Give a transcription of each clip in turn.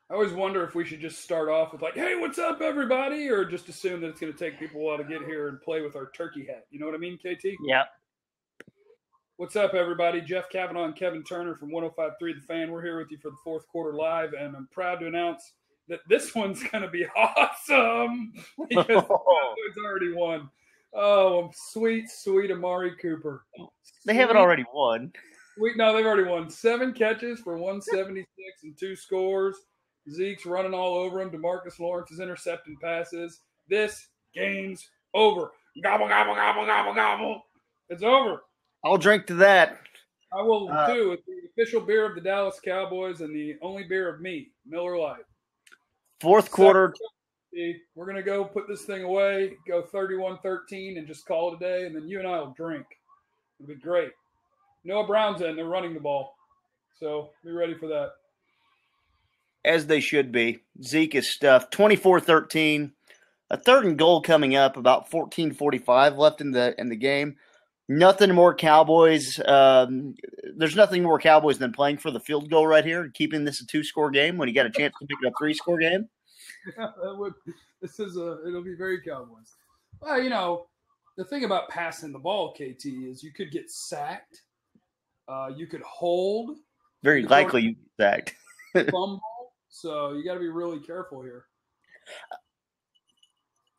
I always wonder if we should just start off with like, "Hey, what's up, everybody," or just assume that it's going to take people a while to get here and play with our turkey hat. You know what I mean, KT? Yeah. What's up, everybody? Jeff Kavanaugh and Kevin Turner from 105.3 The Fan. We're here with you for the fourth quarter live, and I'm proud to announce that this one's going to be awesome because the Cowboys already won. Oh, sweet, sweet Amari Cooper. They haven't already won. No, they've already won. 7 catches for 176 and 2 scores. Zeke's running all over him. DeMarcus Lawrence is intercepting passes. This game's over. Gobble, gobble, gobble, gobble, gobble. It's over. I'll drink to that. I will too. It's the official beer of the Dallas Cowboys and the only beer of me, Miller Lite. Fourth quarter. We're going to go put this thing away, go 31-13, and just call it a day, and then you and I will drink. It'll be great. Noah Brown's in. They're running the ball. So be ready for that. As they should be. Zeke is stuffed. 24-13. A third and goal coming up, about 14:45 left in the game. Nothing more Cowboys. There's nothing more Cowboys than playing for the field goal right here, keeping this a 2-score game when you got a chance to make it a 3-score game. Yeah, it'll be very Cowboys. Well, the thing about passing the ball, KT, is you could get sacked. You could hold. Very likely you get sacked. Fumble. So you got to be really careful here.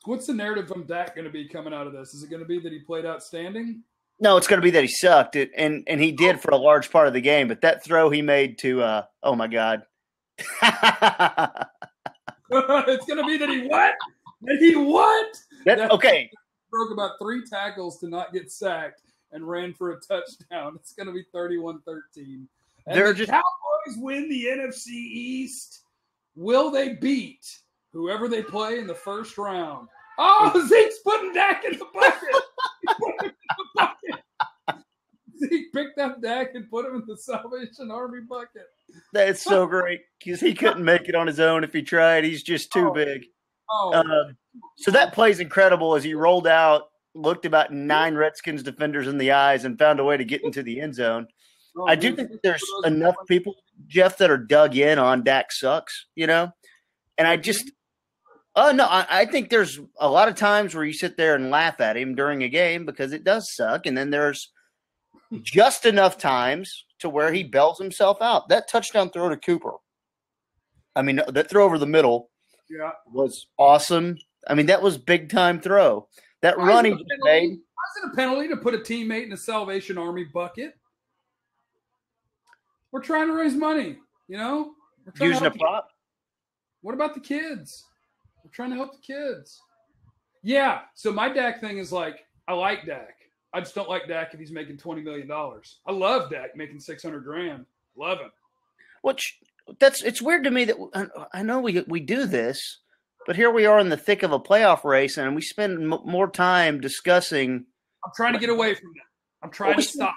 What's the narrative from Dak going to be coming out of this? Is it going to be that he played outstanding? No, it's going to be that he sucked, and he did for a large part of the game. But that throw he made to, oh my God. It's going to be that he what? That he what? Okay. Broke about 3 tackles to not get sacked and ran for a touchdown. It's going to be 31-13. And the Cowboys win the NFC East. Will they beat whoever they play in the first round? Oh, Zeke's putting Dak in the bucket. Zeke picked up Dak and put him in the Salvation Army bucket. That's so great because he couldn't make it on his own if he tried. He's just too big. So that play's incredible as he rolled out, looked about 9 Redskins defenders in the eyes, and found a way to get into the end zone. I do think there's enough people, Jeff, that are dug in on Dak sucks, and I just – I think there's a lot of times where you sit there and laugh at him during a game because it does suck, and then there's just enough times to where he bells himself out. That touchdown throw to Cooper, that throw over the middle was awesome. That was big-time throw. That run he made. Why is it a penalty to put a teammate in the Salvation Army bucket? We're trying to raise money, We're using a prop. What about the kids? We're trying to help the kids. Yeah. So my Dak thing is like, I like Dak. I just don't like Dak if he's making $20 million. I love Dak making $600,000. Love him. It's weird to me that I know we do this, but here we are in the thick of a playoff race, and we spend more time discussing. I'm trying to get away from that. I'm trying to stop.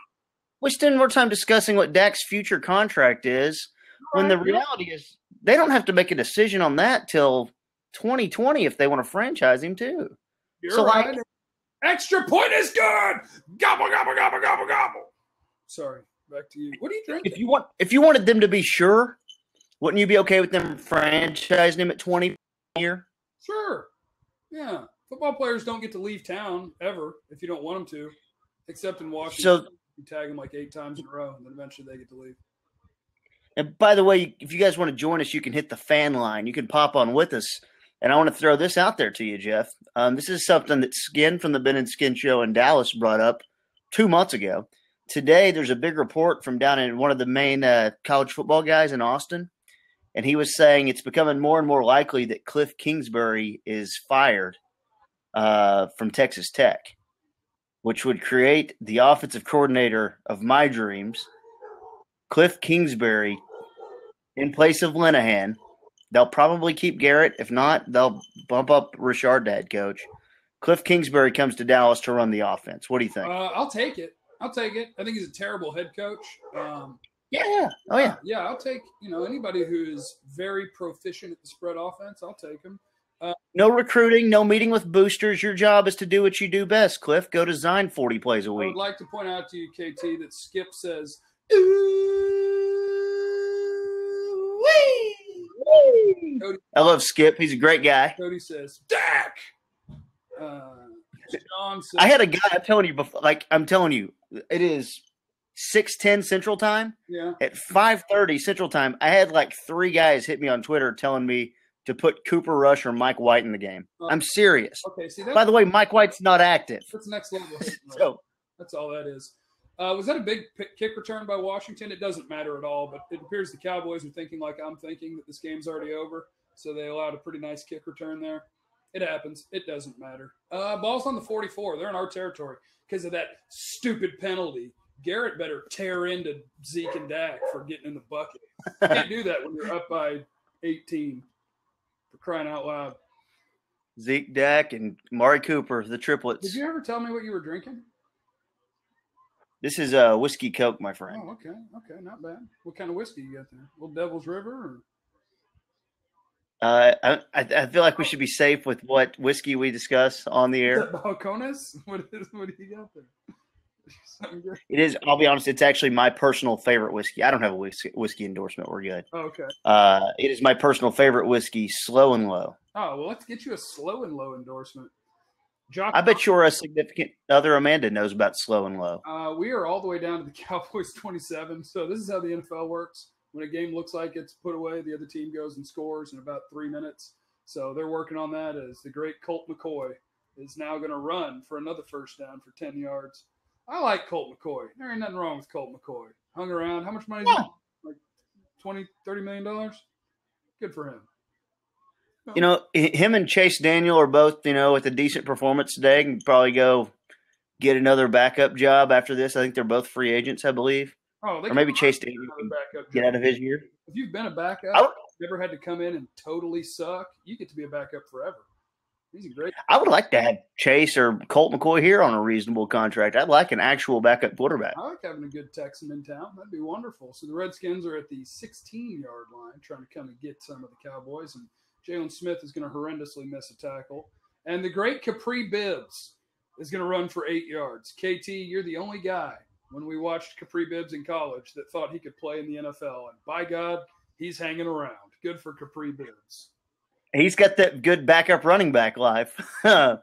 We spend more time discussing what Dak's future contract is when the reality is they don't have to make a decision on that till 2020 if they want to franchise him too. You're right. Extra point is good. Gobble, gobble, gobble, gobble, gobble. Sorry, back to you. What are you drinking? If you wanted them to be sure, wouldn't you be okay with them franchising him at 20 a year? Sure. Yeah. Football players don't get to leave town ever if you don't want them to, except in Washington. So you tag them like 8 times in a row, and then eventually they get to leave. And by the way, if you guys want to join us, you can hit the fan line. You can pop on with us. And I want to throw this out there to you, Jeff. This is something that Skin from the Ben and Skin show in Dallas brought up 2 months ago. Today, there's a big report from down in one of the main college football guys in Austin. And he was saying it's becoming more and more likely that Cliff Kingsbury is fired from Texas Tech, which would create the offensive coordinator of my dreams, Cliff Kingsbury, in place of Linehan. They'll probably keep Garrett. If not, they'll bump up Richard, the head coach. Cliff Kingsbury comes to Dallas to run the offense. What do you think? I'll take it. I think he's a terrible head coach. Yeah. Oh, yeah. Yeah, I'll take, anybody who is very proficient at the spread offense, I'll take him. No recruiting, no meeting with boosters. Your job is to do what you do best, Cliff. Go design 40 plays a week. I would like to point out to you, KT, that Skip says, ooh, wee. I love Skip. He's a great guy. Cody says, Dak. Sean says, I had a guy. I'm telling you, it is 6:10 Central Time. Yeah. At 5:30 Central Time, I had like 3 guys hit me on Twitter telling me to put Cooper Rush or Mike White in the game. I'm serious. Okay. See, by the way, Mike White's not active. That's next level. So that's all that is. Was that a big kick return by Washington? It doesn't matter at all, but it appears the Cowboys are thinking like I'm thinking, that this game's already over. So they allowed a pretty nice kick return there. It happens. It doesn't matter. Ball's on the 44. They're in our territory because of that stupid penalty. Garrett better tear into Zeke and Dak for getting in the bucket. You can't do that when you're up by 18. For crying out loud. Zeke, Dak, and Amari Cooper, the triplets. Did you ever tell me what you were drinking? This is whiskey Coke, my friend. Oh, okay. Okay, not bad. What kind of whiskey you got there? Little Devil's River? Or? I feel like we should be safe with what whiskey we discuss on the air. Is that Balcones? What do you got there? It is. I'll be honest. It's actually my personal favorite whiskey. I don't have a whiskey endorsement. We're good. Oh, okay. It is my personal favorite whiskey, Slow and Low. Oh, well, let's get you a Slow and Low endorsement. I bet you're a significant other. Amanda knows about Slow and Low. We are all the way down to the Cowboys 27. So this is how the NFL works. When a game looks like it's put away, the other team goes and scores in about 3 minutes. So they're working on that as the great Colt McCoy is now going to run for another first down for 10 yards. I like Colt McCoy. There ain't nothing wrong with Colt McCoy. Hung around. How much money? Yeah. Like $20, $30 million? Good for him. You know, him and Chase Daniel are both, with a decent performance today. Can probably go get another backup job after this. I think they're both free agents, I believe. Oh, or maybe Chase Daniel can get out of his year. If you've been a backup, never had to come in and totally suck, you get to be a backup forever. He's a great. I would like to have Chase or Colt McCoy here on a reasonable contract. I'd like an actual backup quarterback. I like having a good Texan in town. That'd be wonderful. So the Redskins are at the 16-yard line trying to come and get some of the Cowboys, and Jalen Smith is going to horrendously miss a tackle. And the great Capri Bibbs is going to run for 8 yards. KT, you're the only guy when we watched Capri Bibbs in college that thought he could play in the NFL. And by God, he's hanging around. Good for Capri Bibbs. He's got that good backup running back life. I'm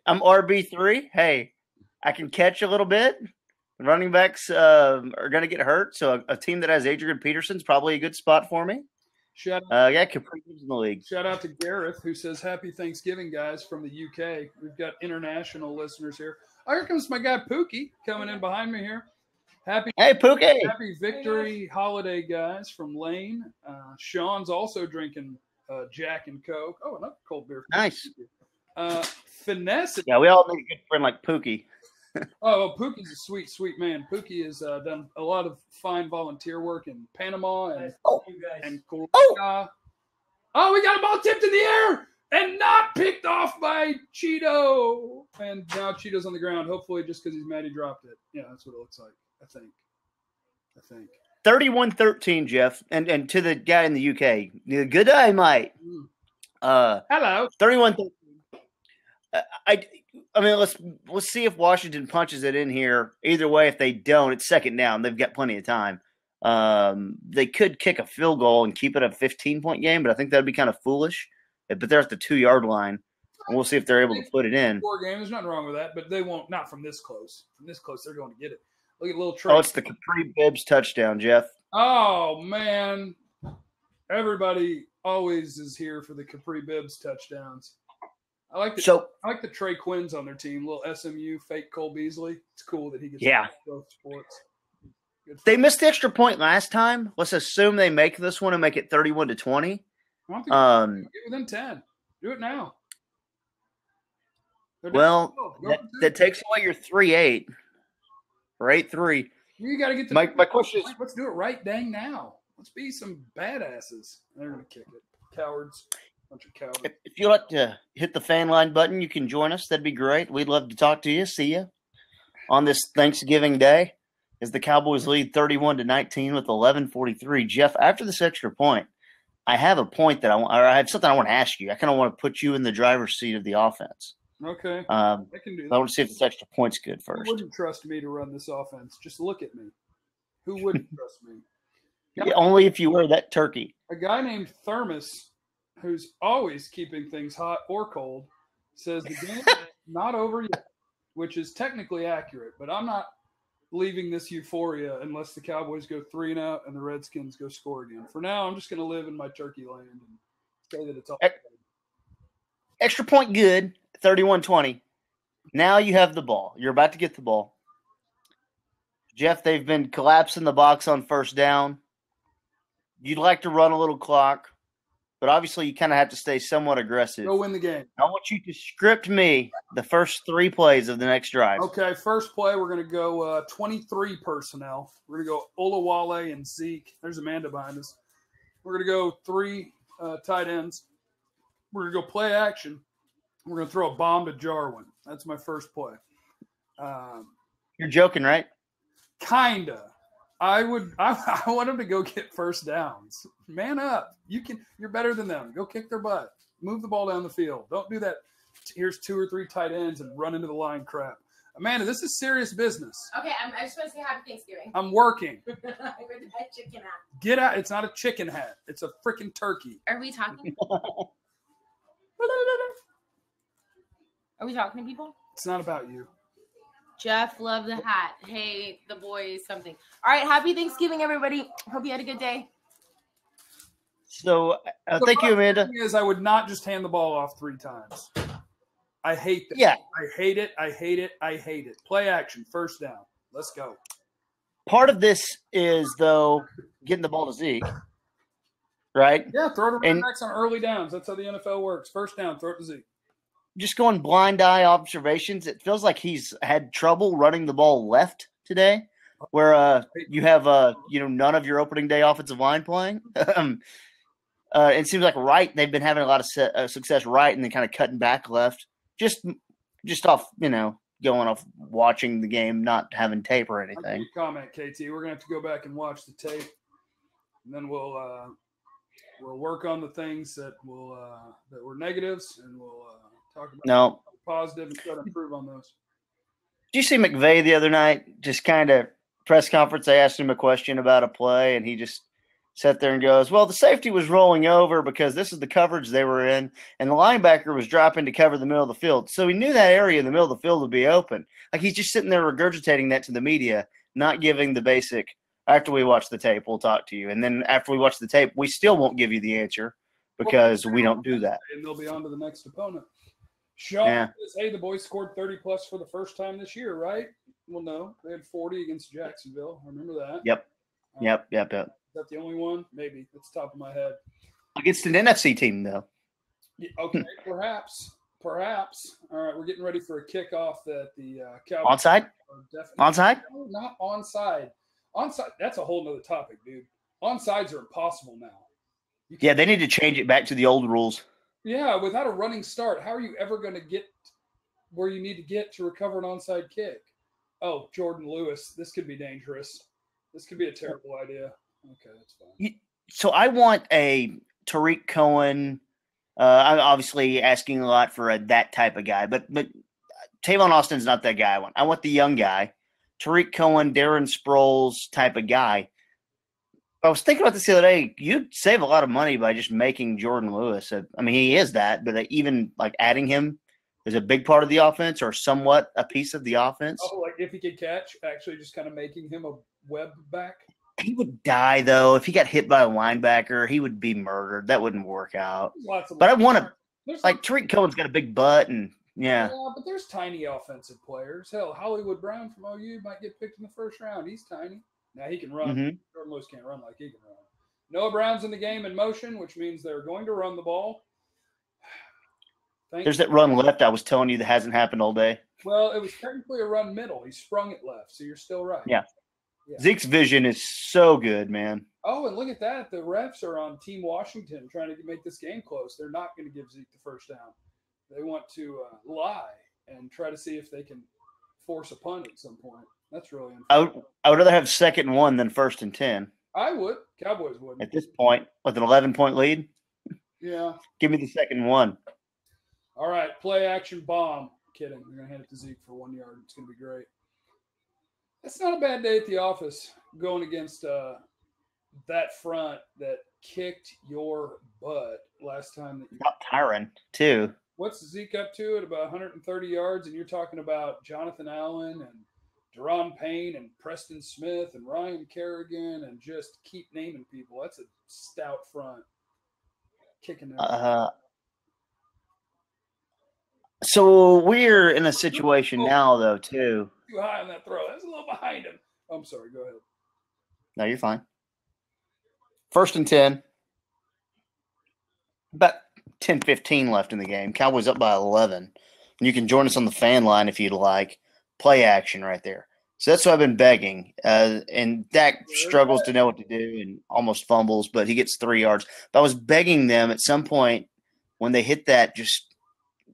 RB3. Hey, I can catch a little bit. Running backs are going to get hurt, so a team that has Adrian Peterson's probably a good spot for me. Capri Bibbs in the league. Shout out to Gareth, who says, Happy Thanksgiving, guys, from the UK. We've got international listeners here. Oh, here comes my guy Pookie coming in behind me here. Hey, Pookie. Happy victory holiday, guys, from Lane. Sean's also drinking Jack and Coke. Oh, another cold beer. Nice. Finesse. Yeah, we all need a good friend like Pookie. Oh, Pookie's a sweet, sweet man. Pookie has done a lot of fine volunteer work in Panama and Colombia. Oh, we got a ball tipped in the air and not picked off by Cheeto. And now Cheeto's on the ground, hopefully just because he's mad he dropped it. Yeah, that's what it looks like, I think. 31-13, Jeff, and to the guy in the UK. Good day, mate. Hello. 31-13. I mean, let's see if Washington punches it in here. Either way, if they don't, it's second down. They've got plenty of time. They could kick a field goal and keep it a 15-point game, but I think that'd be kind of foolish. But they're at the 2-yard line, and we'll see if they're able to put it in. 4 game, there's nothing wrong with that, but they won't. Not from this close. From this close, they're going to get it. Look at little Trey. Oh, it's the Capri Bibbs touchdown, Jeff. Oh man, everybody always is here for the Capri Bibbs touchdowns. I like the Trey Quinns on their team, little SMU fake Cole Beasley. It's cool that he gets both sports. They missed the extra point last time. Let's assume they make this one and make it 31-20. Get within 10. Do it now. Well, that takes away your 3-8 or 8-3. You got to get my question is, let's do it right dang now. Let's be some badasses. They're going to kick it. Cowards. Bunch of cowards. If you'd like to hit the fan line button, you can join us. That'd be great. We'd love to talk to you. See you on this Thanksgiving Day as the Cowboys lead 31-19 with 11:43. Jeff, after this extra point, I have a point that I have something I want to ask you. I kind of want to put you in the driver's seat of the offense. Okay. I can do that. I want to see if this extra point's good first. Who wouldn't trust me to run this offense? Just look at me. Who wouldn't trust me? Only if you wear that turkey. A guy named Thermos who's always keeping things hot or cold, says the game is not over yet, which is technically accurate, but I'm not leaving this euphoria unless the Cowboys go 3-0 and the Redskins go score again. For now, I'm just going to live in my turkey land and say that it's all good. Extra point good, 31-20. Now you have the ball. You're about to get the ball. Jeff, they've been collapsing the box on first down. You'd like to run a little clock, but obviously you kind of have to stay somewhat aggressive. Go win the game. I want you to script me the first 3 plays of the next drive. Okay, first play, we're going to go 23 personnel. We're going to go Olawale and Zeke. There's Amanda behind us. We're going to go 3 tight ends. We're going to go play action. We're going to throw a bomb to Jarwin. That's my first play. You're joking, right? Kinda. I want him to go get first downs. Man up. You're better than them. Go kick their butt. Move the ball down the field. Don't do that. Here's 2 or 3 tight ends and run into the line crap. Amanda, this is serious business. Okay, I just want to say happy Thanksgiving. I'm working. With that chicken hat. Get out. It's not a chicken hat. It's a freaking turkey. Are we talking? Are we talking to people? It's not about you. Jeff, love the hat. Hey, the boys, something. All right, happy Thanksgiving, everybody. Hope you had a good day. So, thank you, Amanda. The is I would not just hand the ball off 3 times. I hate that. Yeah. I hate it. I hate it. I hate it. Play action. First down. Let's go. Part of this is, though, getting the ball to Zeke, right? Yeah, throw it to running backs on early downs. That's how the NFL works. First down, throw it to Zeke. Just going blind eye observations, it feels like he's had trouble running the ball left today, where you have none of your opening day offensive line playing. It seems like right, they've been having a lot of success right, and then kind of cutting back left. Just off, going off watching the game, not having tape or anything. Comment, KT. We're gonna have to go back and watch the tape, and then we'll work on the things that were negatives, and we'll talk about positive and try to improve on those. Did you see McVay the other night? Just kind of press conference. I asked him a question about a play, and he just sat there and goes, well, the safety was rolling over because this is the coverage they were in, and the linebacker was dropping to cover the middle of the field. So he knew that area in the middle of the field would be open. Like, he's just sitting there regurgitating that to the media, not giving the basic, after we watch the tape, we'll talk to you. And then after we watch the tape, we still won't give you the answer because we don't do that. And they'll be on to the next opponent. Sean says, hey, the boys scored 30-plus for the first time this year, right? Well, no. They had 40 against Jacksonville. I remember that. Yep. Is that the only one? Maybe. That's the top of my head. Against an NFC team, though. Yeah, okay, perhaps. All right, we're getting ready for a kickoff that the Cowboys onside? Onside? No, not onside. Onside, that's a whole nother topic, dude. Onsides are impossible now. Yeah, they need to change it back to the old rules. Yeah, without a running start, how are you ever going to get where you need to get to recover an onside kick? Oh, Jordan Lewis, this could be dangerous. This could be a terrible idea. Okay, that's fine. So I want a Tariq Cohen. I'm obviously asking a lot for that type of guy, but Tavon Austin's not that guy. I want the young guy, Tariq Cohen, Darren Sproles type of guy. I was thinking about this the other day. You'd save a lot of money by just making Jordan Lewis. I mean, he is that, but even like adding him is a big part of the offense or somewhat a piece of the offense. Oh, like if he could catch, actually just kind of making him a web back. He would die, though. If he got hit by a linebacker, he would be murdered. That wouldn't work out. But I want to – like Tariq Cohen's got a big butt and – yeah. Yeah, but there's tiny offensive players. Hell, Hollywood Brown from OU might get picked in the first round. He's tiny. Now he can run. Mm-hmm. Jordan Lewis can't run like he can run. Noah Brown's in the game in motion, which means they're going to run the ball. There's that run left I was telling you that hasn't happened all day. Well, it was technically a run middle. He sprung it left, so you're still right. Yeah. Zeke's vision is so good, man. Oh, and look at that. The refs are on Team Washington trying to make this game close. They're not going to give Zeke the first down. They want to lie and try to see if they can force a punt at some point. That's really unfortunate. I would rather have 2nd and 1 than 1st and 10. I would. Cowboys would. At this point, with an 11-point lead? Yeah. Give me the 2nd and 1. All right. Play action bomb. Kidding. They're going to hand it to Zeke for 1 yard. It's going to be great. It's not a bad day at the office going against that front that kicked your butt last time that you Not Tyron, too. What's Zeke up to at about 130 yards? And you're talking about Jonathan Allen and Deron Payne and Preston Smith and Ryan Kerrigan and just keep naming people. That's a stout front. Kicking them. So we're in a situation now, though, too. Too high on that throw. That's a little behind him. I'm sorry. Go ahead. No, you're fine. 1st and 10. About 10-15 left in the game. Cowboys up by 11. And you can join us on the fan line if you'd like. Play action right there. So that's what I've been begging. And Dak struggles to know what to do and almost fumbles, but he gets 3 yards. But I was begging them at some point when they hit that,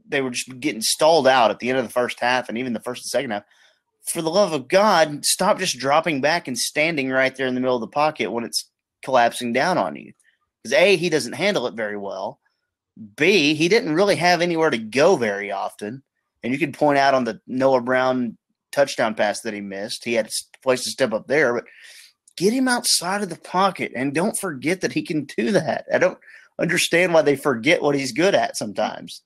they were just getting stalled out at the end of the first half and even the first and second half. For the love of God, stop just dropping back and standing right there in the middle of the pocket when it's collapsing down on you. Because A, he doesn't handle it very well. B, he didn't really have anywhere to go very often. And you could point out on the Noah Brown touchdown pass that he missed. He had a place to step up there, but get him outside of the pocket and don't forget that he can do that. I don't understand why they forget what he's good at sometimes.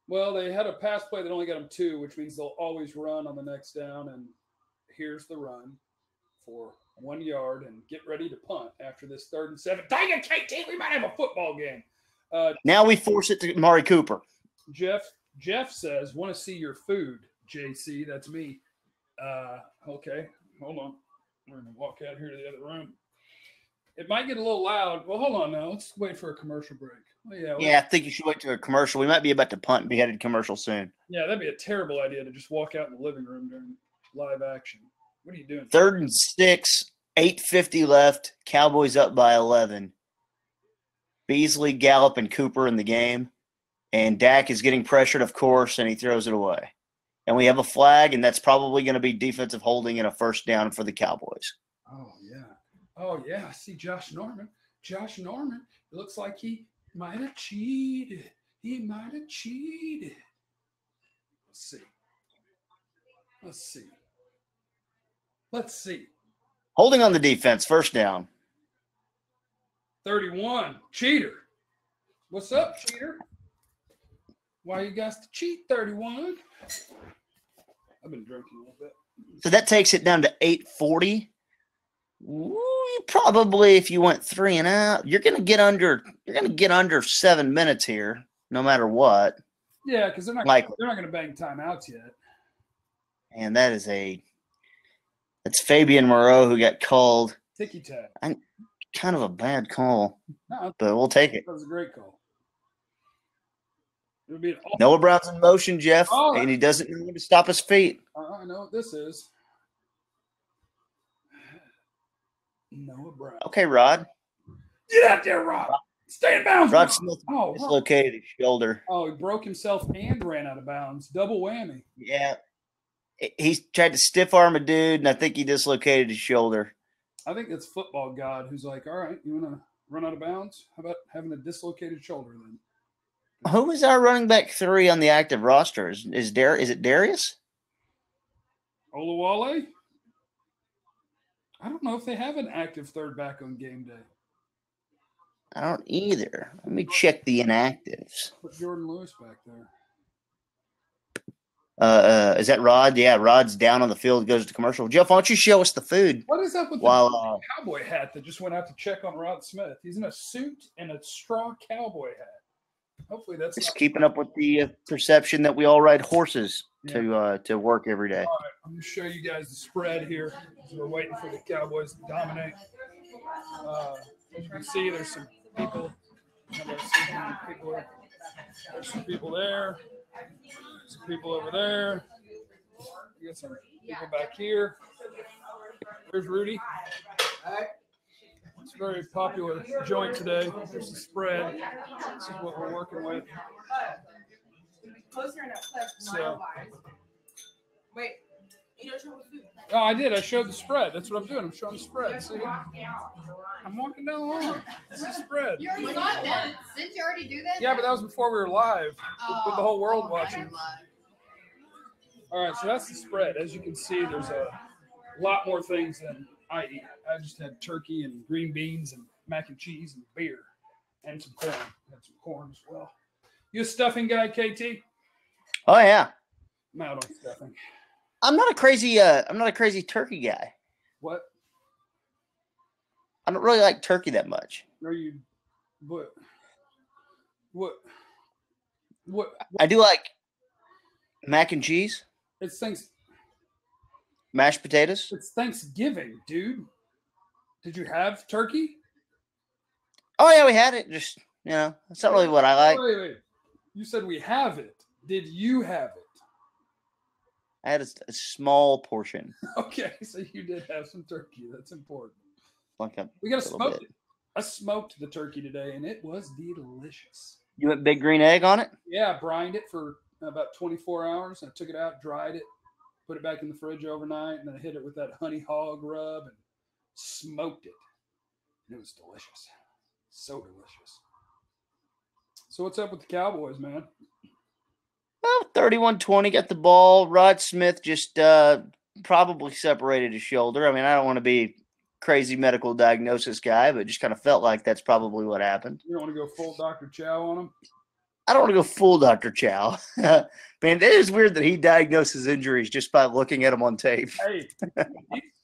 Well, they had a pass play that only got them 2, which means they'll always run on the next down. And here's the run for 1 yard and get ready to punt after this 3rd and 7. Dang it, KT, we might have a football game. Now we force it to Amari Cooper. Jeff says, want to see your food, JC. That's me. Okay, hold on. We're going to walk out here to the other room. It might get a little loud. Well, hold on now. Let's wait for a commercial break. Yeah, I think you should wait to a commercial. We might be about to punt and be headed commercial soon. Yeah, that'd be a terrible idea to just walk out in the living room during live action. What are you doing? 3rd and 6, 8:50 left. Cowboys up by 11. Beasley, Gallup, and Cooper in the game. And Dak is getting pressured, of course, and he throws it away. And we have a flag, and that's probably going to be defensive holding and a 1st down for the Cowboys. Oh, yeah. I see Josh Norman. It looks like he might have cheated. Let's see. Holding on the defense, 1st down. 31. Cheater. What's up, cheater? Why you guys to cheat, 31? I've been drinking a little bit. So that takes it down to 8:40. Probably, if you went 3 and out, you're going to get under 7 minutes here, no matter what. Yeah, because they're not going to bang timeouts yet. And that's Fabian Moreau who got called. Ticky tack. Kind of a bad call, but we'll take it. That was a great call. Noah Brown's in motion, Jeff, and he doesn't know when to stop his feet. I know what this is. Noah Brown. Okay, Rod. Get out there, Rod. Stay in bounds. Rod Smith dislocated his shoulder. Oh, he broke himself and ran out of bounds. Double whammy. Yeah. He tried to stiff arm a dude, and I think he dislocated his shoulder. I think that's football God who's like, all right, you want to run out of bounds? How about having a dislocated shoulder then? Who is our running back 3 on the active roster? Is it Darius? Olawale? I don't know if they have an active 3rd back on game day. I don't either. Let me check the inactives. Put Jordan Lewis back there. Is that Rod? Yeah, Rod's down on the field, goes to commercial. Jeff, why don't you show us the food? What is up with the cowboy hat that just went out to check on Rod Smith? He's in a suit and a straw cowboy hat. Hopefully that's just keeping up with the perception that we all ride horses to work every day. All right, I'm going to show you guys the spread here. So we're waiting for the Cowboys to dominate. As you can see, there's some people. There's some people there. Some people over there. We got some people back here. There's Rudy. It's a very popular joint today. There's the spread. This is what we're working with. So, wait, you don't show the food. Oh, I did. I showed the spread. That's what I'm doing. I'm showing the spread. See? I'm walking down the line. This is the spread. You already got that. Didn't you already do that? Yeah, but that was before we were live with the whole world watching. All right, so that's the spread. As you can see, there's a lot more things than I just had turkey and green beans and mac and cheese and beer and some corn. Had some corn as well. You a stuffing guy, KT? Oh yeah. I'm out on stuffing. I'm not a crazy turkey guy. What? I don't really like turkey that much. Are you? What? I do like mac and cheese, It's mashed potatoes. It's Thanksgiving, dude. Did you have turkey? Oh yeah, we had it. Just it's not really what I like. Wait. You said we have it. Did you have it? I had a small portion. Okay, so you did have some turkey. That's important. We got to little smoke bit. it. I smoked the turkey today, and it was delicious. You went big green egg on it? Yeah, I brined it for about 24 hours. I took it out, dried it, put it back in the fridge overnight, and then I hit it with that honey hog rub and smoked it. And it was delicious. So delicious. So what's up with the Cowboys, man? Well, 31-20, got the ball. Rod Smith just probably separated his shoulder. I mean, I don't want to be crazy medical diagnosis guy, but just kind of felt like that's probably what happened. You don't want to go full Dr. Chow on him? I don't want to go full Dr. Chow. Man, it is weird that he diagnoses injuries just by looking at them on tape. Hey,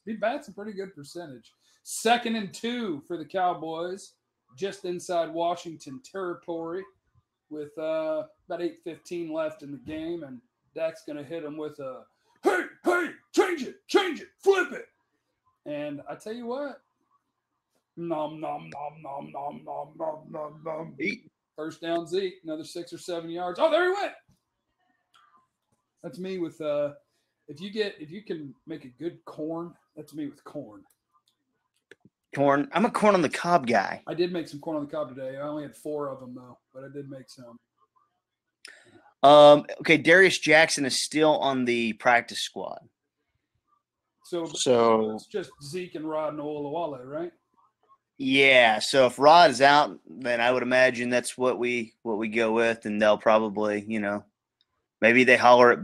he bats a pretty good percentage. 2nd and 2 for the Cowboys, just inside Washington territory with about 8:15 left in the game, and Dak's going to hit him with a, hey, change it, flip it. And I tell you what, nom, nom, nom, nom, nom, nom, nom, nom, nom. First down, Zeke, another 6 or 7 yards. Oh, there he went. That's me with if you can make a good corn, that's me with corn. Corn. I'm a corn on the cob guy. I did make some corn on the cob today. I only had 4 of them though, but I did make some. Okay, Darius Jackson is still on the practice squad. So it's just Zeke and Rod and Olawale, right? Yeah. So if Rod is out, then I would imagine that's what we go with, and they'll probably, maybe they holler at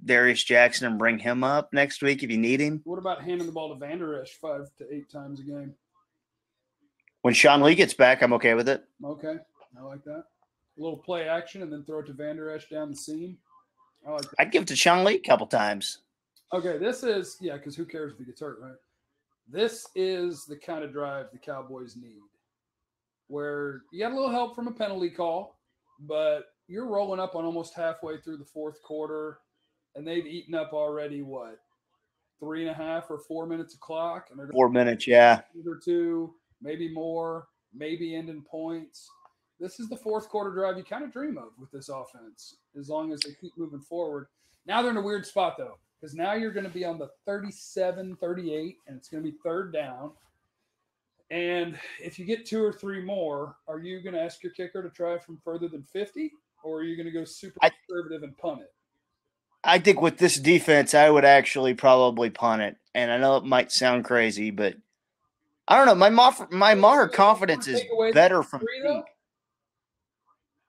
Darius Jackson and bring him up next week if you need him. What about handing the ball to Vander Esch 5 to 8 times a game? When Sean Lee gets back, I'm okay with it. Okay, I like that. A little play action and then throw it to Vander Esch down the seam. I like that. I'd give it to Sean Lee a couple times. Okay, this is because who cares if he gets hurt, right? This is the kind of drive the Cowboys need, where you got a little help from a penalty call, but you're rolling up on almost halfway through the 4th quarter, and they've eaten up already 3.5 or 4 minutes of clock, and they're 4 minutes, yeah, or 2, maybe more, maybe end in points. This is the 4th quarter drive you kind of dream of with this offense, as long as they keep moving forward. Now they're in a weird spot, though, because now you're going to be on the 37, 38, and it's going to be 3rd down. And if you get 2 or 3 more, are you going to ask your kicker to try from further than 50, or are you going to go super conservative and punt it? I think with this defense, I would actually probably punt it. And I know it might sound crazy, but I don't know. My Maher confidence is better from deep.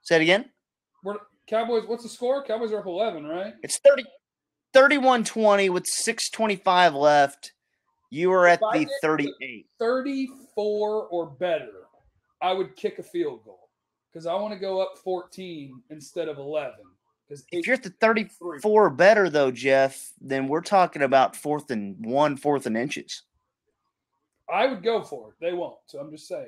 Say it again. Cowboys, what's the score? Cowboys are up 11, right? It's 31-20 with 6:25 left. You are at the 38. 34 or better, I would kick a field goal because I want to go up 14 instead of 11. If you're at the 34 or better, though, Jeff, then we're talking about 4th and 1, 4th and inches. I would go for it. They won't, so I'm just saying.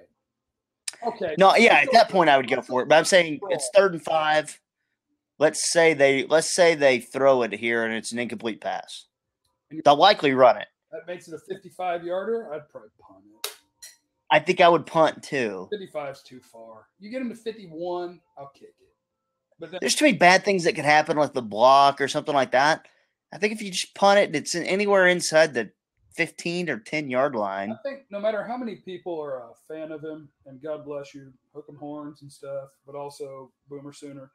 Okay. No, yeah, at that point I would go for it. But I'm saying it's 3rd and 5. Let's say they throw it here and it's an incomplete pass. They'll likely run it. That makes it a 55-yarder. I'd probably punt it. I think I would punt too. 55 is too far. You get them to 51, I'll kick it. But there's too many bad things that could happen, like the block or something like that. I think if you just punt it, it's anywhere inside the 15 or 10-yard line. I think no matter how many people are a fan of him, and God bless you, hook 'em horns and stuff, but also Boomer Sooner.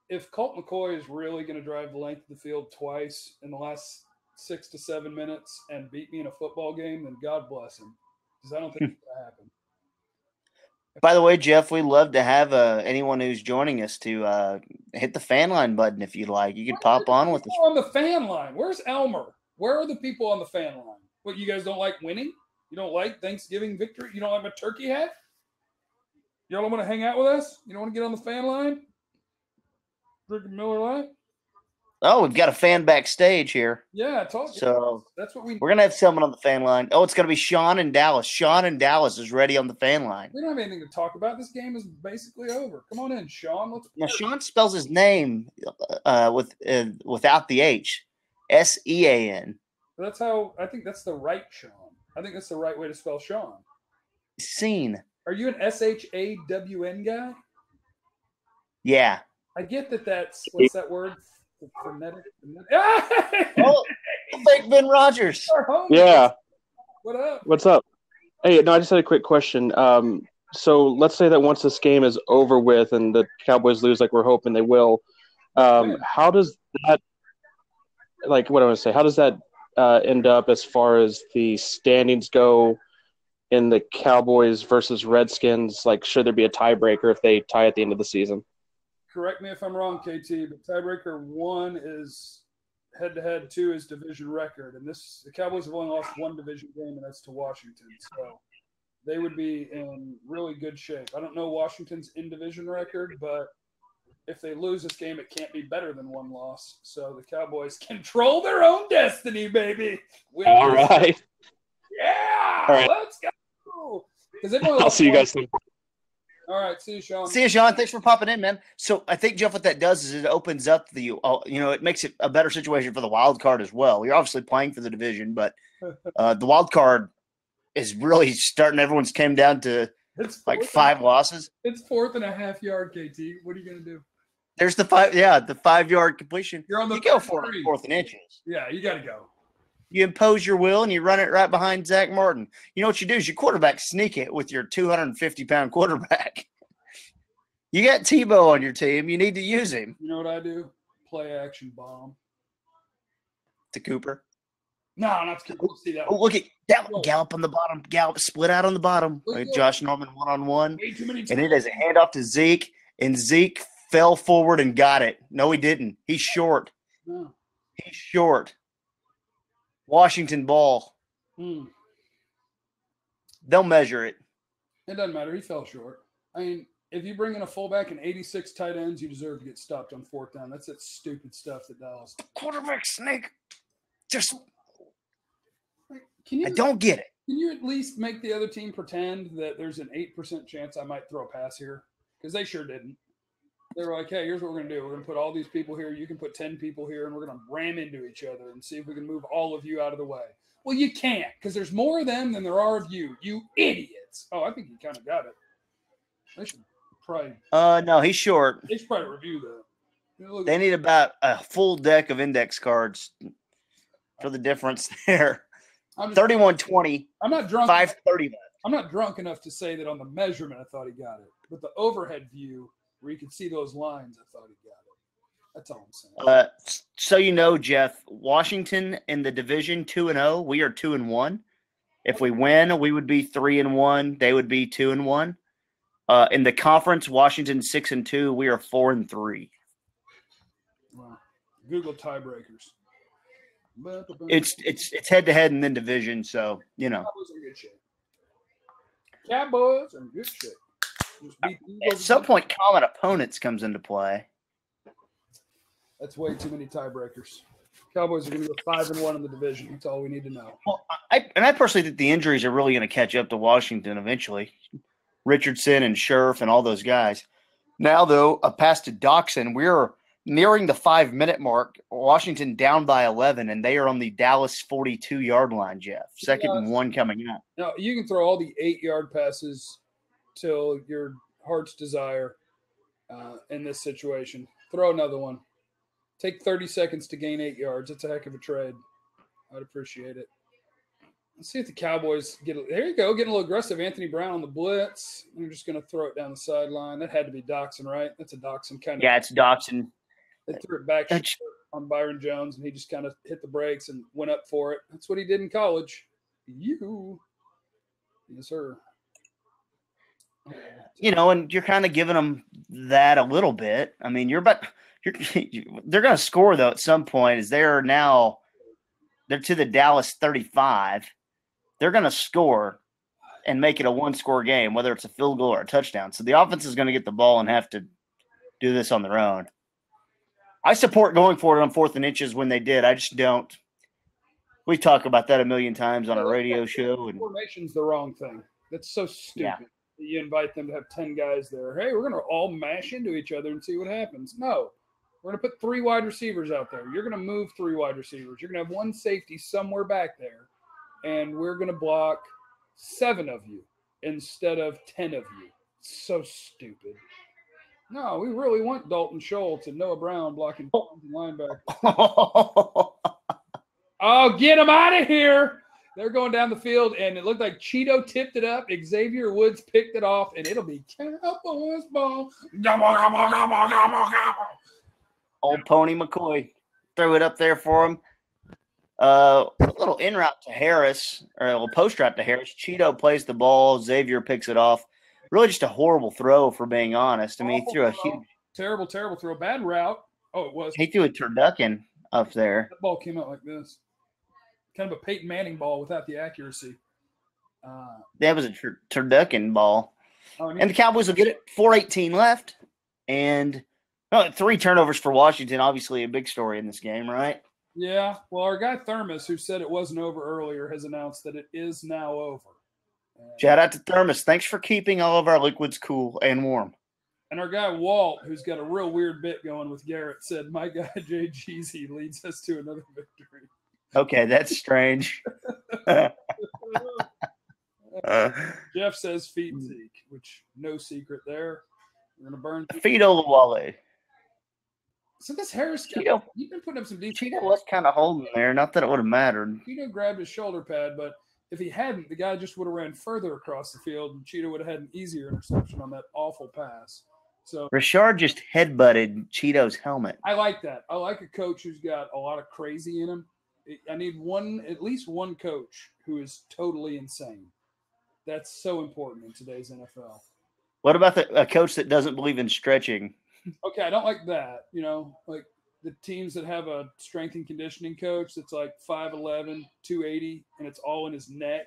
If Colt McCoy is really going to drive the length of the field twice in the last 6 to 7 minutes and beat me in a football game, then God bless him, because I don't think it's going to happen. By the way, Jeff, we'd love to have anyone who's joining us to hit the fan line button if you'd like. You could pop on with us. On the fan line. Where's Elmer? Where are the people on the fan line? What, you guys don't like winning? You don't like Thanksgiving victory? You don't have a turkey hat? Y'all don't want to hang out with us? You don't want to get on the fan line? Drinking Miller Lite? Oh, we've got a fan backstage here. Yeah, I told you. So that's what we're going to have someone on the fan line. Oh, it's going to be Sean in Dallas. Sean in Dallas is ready on the fan line. We don't have anything to talk about. This game is basically over. Come on in, Sean. Now, Sean spells his name without the H. Sean. That's how – I think that's the right Sean. I think that's the right way to spell Sean. Scene. Are you an SHAWN guy? Yeah. I get that that's – what's that word? Phonetic. Oh, fake Ben Rogers. Yeah. What up? What's up? Hey, no, I just had a quick question. So let's say that once this game is over with and the Cowboys lose like we're hoping they will, how does that – like what I want to say, how does that end up as far as the standings go in the Cowboys versus Redskins? Like, should there be a tiebreaker if they tie at the end of the season? Correct me if I'm wrong, KT, but tiebreaker 1 is head-to-head, 2 is division record. And the Cowboys have only lost 1 division game, and that's to Washington. So they would be in really good shape. I don't know Washington's in-division record, but if they lose this game, it can't be better than 1 loss. So the Cowboys control their own destiny, baby. All right. Yeah. All right. Let's go. I'll see you guys soon. All right, see you, Sean. See you, Sean. Thanks for popping in, man. So I think, Jeff, what that does is it opens up it makes it a better situation for the wild card as well. You're obviously playing for the division, but the wild card is really starting. Everyone's came down to like 5 losses. It's 4.5 yard, KT. What are you going to do? There's the 5-yard completion. You're on the you go for it, 4th and inches. Yeah, you got to go. You impose your will and you run it right behind Zach Martin. You know what you do is you quarterback sneak it with your 250-pound quarterback. You got Tebow on your team. You need to use him. You know what I do? Play action bomb. To Cooper. No, not to Cooper. See that. Oh, look at Gallup on the bottom. Gallup split out on the bottom. Josh Norman one-on-one. And it is a handoff to Zeke. And Zeke fell forward and got it. No, he didn't. He's short. No. He's short. Washington ball. They'll measure it. It doesn't matter. He fell short. I mean, if you bring in a fullback and 86 tight ends, you deserve to get stopped on 4th down. That's that stupid stuff that Dallas. Quarterback sneak. Just I don't get it. Can you at least make the other team pretend that there's an 8% chance I might throw a pass here? Because they sure didn't. They were like, hey, here's what we're going to do. We're going to put all these people here. You can put 10 people here, and we're going to ram into each other and see if we can move all of you out of the way. Well, you can't because there's more of them than there are of you. You idiots. Oh, I think you kind of got it. They should probably – no, he's short. They should probably review that. They need about a full deck of index cards for the difference there. 31-20. I'm not drunk. 5:30 left. I'm not drunk enough to say that on the measurement I thought he got it. But the overhead view – where you could see those lines, I thought he got it. That's all I'm saying. So you know, Jeff, Washington in the division 2-0. We are 2-1. If we win, we would be 3-1. They would be 2-1. In the conference, Washington 6-2. We are 4-3. Wow. Google tiebreakers. It's head to head and then division. So you know. Cowboys are in good shape. Cowboys are in good shape. At some point, common opponents comes into play. That's way too many tiebreakers. Cowboys are going to go 5-1 in the division. That's all we need to know. Well, I personally think the injuries are really going to catch up to Washington eventually. Richardson and Scherf and all those guys. Now, though, a pass to Doxson. We're nearing the 5-minute mark. Washington down by 11, and they are on the Dallas 42-yard line, Jeff. 2nd and 1 coming up. Now, you can throw all the 8-yard passes till your heart's desire in this situation. Throw another one. Take 30 seconds to gain 8 yards. That's a heck of a trade. I'd appreciate it. Let's see if the Cowboys get – there you go, getting a little aggressive. Anthony Brown on the blitz. I'm just going to throw it down the sideline. That had to be Doxson, right? That's a Doxson kind of – Yeah, it's Doxson. They threw it back on Byron Jones, and he just kind of hit the brakes and went up for it. That's what he did in college. Yes, sir. You know, and you're kind of giving them that a little bit. I mean, they're going to score though at some point. They're they're to the Dallas 35. They're going to score and make it a one-score game, whether it's a field goal or a touchdown. So the offense is going to get the ball and have to do this on their own. I support going for it on 4th and inches when they did. I just don't. We talk about that a million times on a radio show. And formation's the wrong thing. That's so stupid. Yeah. You invite them to have 10 guys there. Hey, we're going to all mash into each other and see what happens. No. We're going to put 3 wide receivers out there. You're going to move 3 wide receivers. You're going to have 1 safety somewhere back there. And we're going to block 7 of you instead of 10 of you. It's so stupid. No, we really want Dalton Schultz and Noah Brown blocking linebacker. Oh, get him out of here. They're going down the field, and it looked like Cheeto tipped it up. Xavier Woods picked it off, and it'll be Cowboys ball. Old Pony McCoy threw it up there for him. A little in route to Harris, or a little post route to Harris. Cheeto plays the ball. Xavier picks it off. Really just a horrible throw, for being honest. I mean, he threw a huge – terrible throw. Bad route. Oh, it was. He threw a turducken up there. That ball came out like this. Kind of a Peyton Manning ball without the accuracy. That was a turducken ball. And the Cowboys will get it. 4:18 left. And 3 turnovers for Washington. Obviously a big story in this game, right? Yeah. Well, our guy Thermos, who said it wasn't over earlier, has announced that it is now over. Shout out to Thermos. Thanks for keeping all of our liquids cool and warm. And our guy Walt, who's got a real weird bit going with Garrett, said, my guy Jay Jeezy leads us to another victory. Okay, that's strange. Jeff says feed Zeke, which no secret there. We're going to burn. Feed Olawale. So this Harris guy, you've been putting up some decent. Cheeto was kind of holding there. Not that it would have mattered. Cheeto grabbed his shoulder pad, but if he hadn't, the guy just would have ran further across the field, and Cheeto would have had an easier interception on that awful pass. So Rashard just headbutted Cheeto's helmet. I like that. I like a coach who's got a lot of crazy in him. I need at least one coach who is totally insane. That's so important in today's NFL. What about a coach that doesn't believe in stretching? Okay, I don't like that. Like the teams that have a strength and conditioning coach that's like 5'11", 280, and it's all in his neck.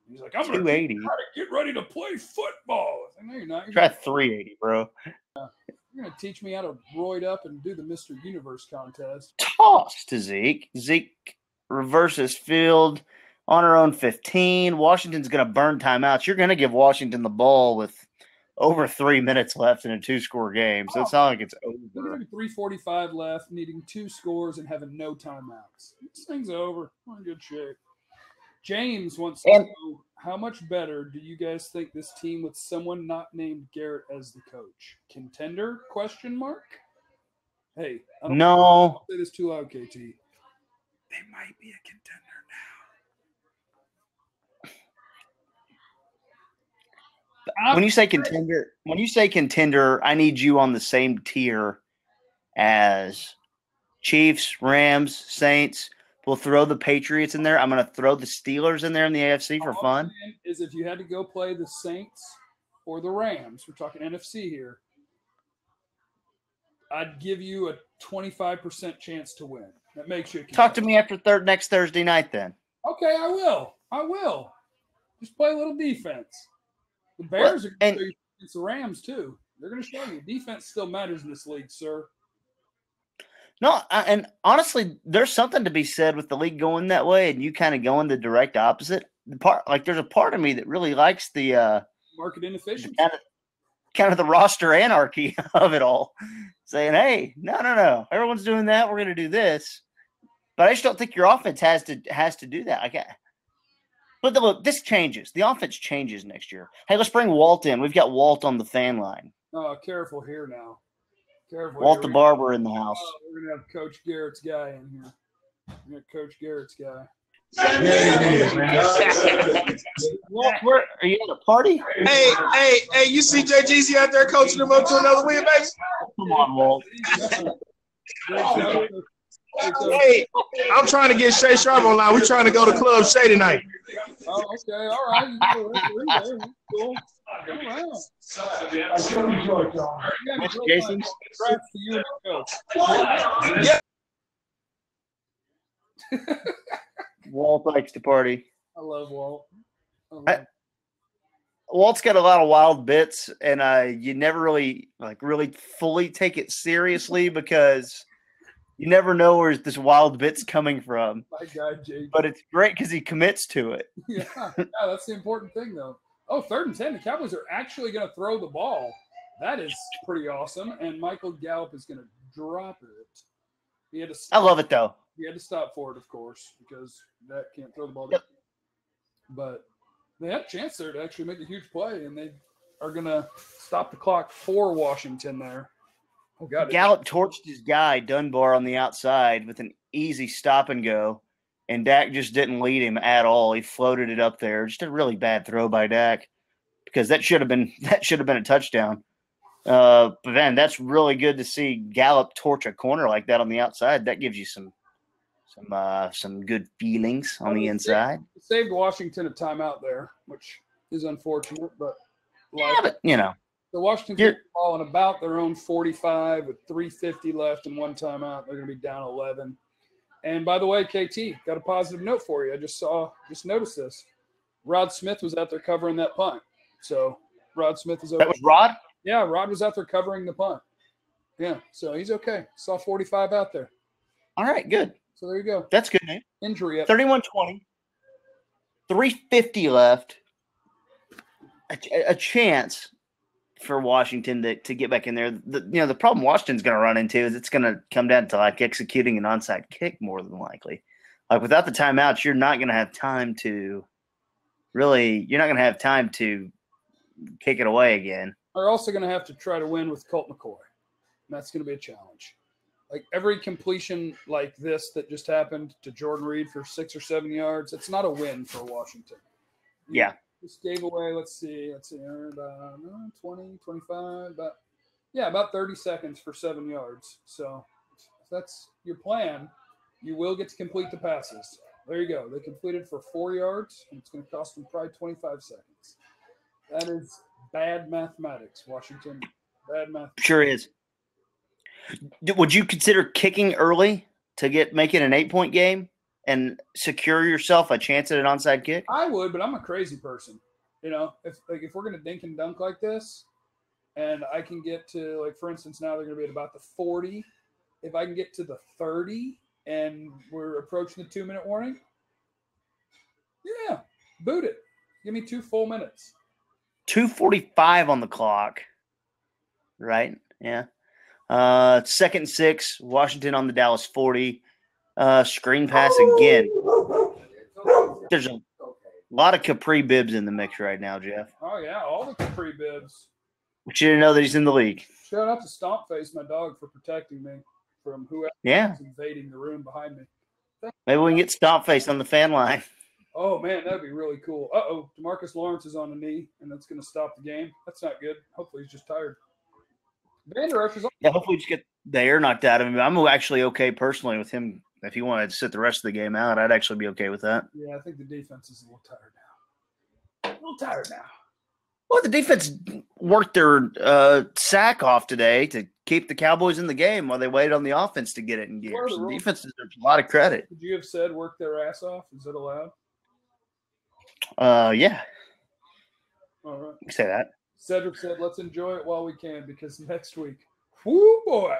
He's like, I'm going to get ready to play football. I know you're not. Try 380, bro. You're going to teach me how to roid up and do the Mr. Universe contest. Toss to Zeke. Zeke reverses field on her own 15. Washington's going to burn timeouts. You're going to give Washington the ball with over 3 minutes left in a 2-score game. So it's not like it's over. 3:45 left, needing 2 scores and having no timeouts. This thing's over. We're in good shape. James wants to know, how much better do you guys think this team with someone not named Garrett as the coach? Contender? ? Hey, I don't say this too loud, KT. They might be a contender now. When you say contender, I need you on the same tier as Chiefs, Rams, Saints. We'll throw the Patriots in there. I'm going to throw the Steelers in there in the AFC for fun. Is if you had to go play the Saints or the Rams, we're talking NFC here, I'd give you a 25% chance to win. That makes you a Talk to me after next Thursday night then. Okay, I will. Just play a little defense. The Bears are going to show you against the Rams too. They're going to show you. Defense still matters in this league, sir. No, and honestly, there's something to be said with the league going that way and you kind of going the direct opposite. There's a part of me that really likes the market inefficiency. Kind of the roster anarchy of it all. Saying, hey, no. Everyone's doing that. We're going to do this. But I just don't think your offense has to do that. But look, this changes. The offense changes next year. Hey, let's bring Walt in. We've got Walt on the fan line. Oh, careful here now. Careful. Walt the barber in the house. We're going to have Coach Garrett's guy in here. We're going to Coach Garrett's guy. Walt, are you at a party? Hey, you see JGZ out there coaching them up to another win, baby? Come on, Walt. Hey, I'm trying to get Shay Sharp online. We're trying to go to Club Shay tonight. Oh, okay. All right. Cool. Jason? Congrats to you and the coach. Yeah. Walt likes to party. I love Walt. Walt's got a lot of wild bits, and you never really fully take it seriously because you never know where this wild bit's coming from. My guy, Jake. But it's great because he commits to it. Yeah, that's the important thing, though. Oh, 3rd and 10. The Cowboys are actually going to throw the ball. That is pretty awesome. And Michael Gallup is going to drop it. He had to I love it, though. He had to stop for it, of course, because that can't throw the ball. Yep. But they had a chance there to actually make a huge play, and they are going to stop the clock for Washington there. Oh, God. Gallup torched his guy, Dunbar, on the outside with an easy stop and go, and Dak just didn't lead him at all. He floated it up there. Just a really bad throw by Dak because that should have been a touchdown. But man, that's really good to see Gallup torch a corner like that on the outside. That gives you some good feelings on the inside. Saved Washington a timeout there, which is unfortunate, but the Washington gets the ball on about their own 45 with 3:50 left and one timeout. They're going to be down 11. And by the way, KT, got a positive note for you. I just noticed this. Rod Smith was out there covering that punt. So Rod Smith is okay. That was Rod? Yeah, Rod was out there covering the punt. Yeah, so he's okay. Saw 45 out there. All right, good. So there you go. That's good, man. Injury up. 31-20. 3:50 left. A chance for Washington to get back in there. The problem Washington's going to run into is it's going to come down to like executing an onside kick more than likely. Like without the timeouts, you're not going to have time to kick it away again. They're also going to have to try to win with Colt McCoy. And that's going to be a challenge. Like every completion like this that just happened to Jordan Reed for 6 or 7 yards, it's not a win for Washington. Yeah. Just gave away, let's see, about 20, 25, about 30 seconds for 7 yards. So if that's your plan, you will get to complete the passes. There you go. They completed for 4 yards, and it's going to cost them probably 25 seconds. That is bad mathematics, Washington. Bad mathematics. Sure is. Would you consider kicking early to make it an 8-point game and secure yourself a chance at an onside kick? I would, but I'm a crazy person. If we're going to dink and dunk like this, and I can get to, like, for instance, now they're going to be at about the 40. If I can get to the 30 and we're approaching the 2-minute warning, yeah, boot it. Give me 2 full minutes. 2:45 on the clock. Right? Yeah. 2nd and 6, Washington on the Dallas 40. Screen pass again. There's a lot of Capri Bibbs in the mix right now, Jeff. Oh, yeah, all the Capri Bibbs. But you didn't know that he's in the league. Shout out to Stompface, my dog, for protecting me from whoever is invading the room behind me. Maybe we can get Stompface on the fan line. Oh, man, that'd be really cool. Uh-oh, DeMarcus Lawrence is on a knee, and that's going to stop the game. That's not good. Hopefully he's just tired. Vander Esch is on. Yeah, hopefully we just get the air knocked out of him. I'm actually okay personally with him. If he wanted to sit the rest of the game out, I'd actually be okay with that. Yeah, I think the defense is a little tired now. Well, the defense worked their sack off today to keep the Cowboys in the game while they waited on the offense to get it in gear. So the defense deserves a lot of credit. Could you have said work their ass off? Is it allowed? Yeah. All right. You can say that. Cedric said, let's enjoy it while we can because next week, whoo boy.